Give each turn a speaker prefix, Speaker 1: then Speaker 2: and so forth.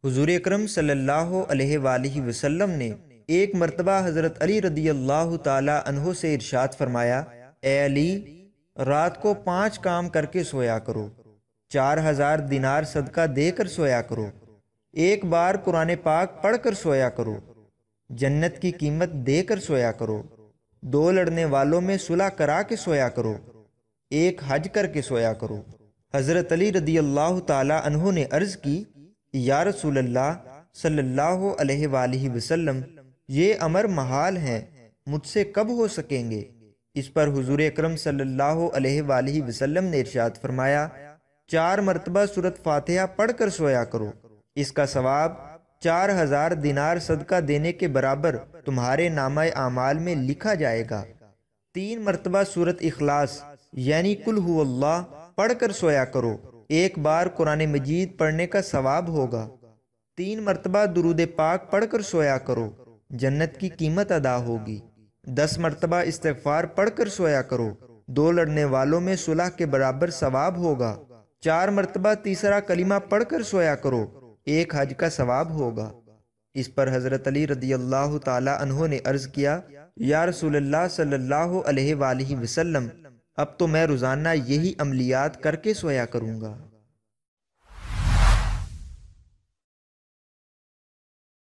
Speaker 1: حضور اکرم صلی اللہ علیہ وآلہ وسلم نے ایک مرتبہ حضرت علی رضی اللہ تعالی عنہ سے ارشاد فرمایا، اے علی، رات کو 5 کام کر کے سویا کرو، 4000 دینار صدقہ دے کر سویا کرو، ایک بار قرآن پاک پڑھ کر سویا کرو، جنت کی قیمت دے کر سویا کرو، 2 لڑنے والوں میں صلح کرا کے سویا کرو، ایک حج کر کے سویا کرو۔ حضرت علی رضی اللہ تعالی عنہ نے عرض کی، یا رسول اللہ صلی اللہ علیہ وآلہ وسلم، یہ امر محال ہیں، مجھ سے کب ہو سکیں گے؟ اس پر حضور اکرم صلی اللہ علیہ وآلہ وسلم نے ارشاد فرمایا، 4 مرتبہ سورۃ فاتحہ پڑھ کر سویا کرو، اس کا ثواب 4000 دینار صدقہ دینے کے برابر تمہارے نامہ اعمال میں لکھا جائے گا۔ 3 مرتبہ سورۃ اخلاص یعنی قل هو اللہ پڑھ کر سویا کرو، ایک بار قرآن مجید پڑھنے کا ثواب ہوگا۔ 3 مرتبہ درود پاک پڑھ کر سویا کرو، جنت کی قیمت ادا ہوگی۔ 10 مرتبہ استغفار پڑھ کر سویا کرو، 2 لڑنے والوں میں صلح کے برابر ثواب ہوگا۔ 4 مرتبہ تیسرا کلمہ پڑھ کر سویا کرو، ایک حج کا ثواب ہوگا۔ اس پر حضرت علی رضی اللہ تعالی عنہ نے عرض کیا، یا رسول اللہ صلی اللہ علیہ وآلہ وسلم، اب تو میں روزانہ یہی عملیات کر کے سویا کروں گا۔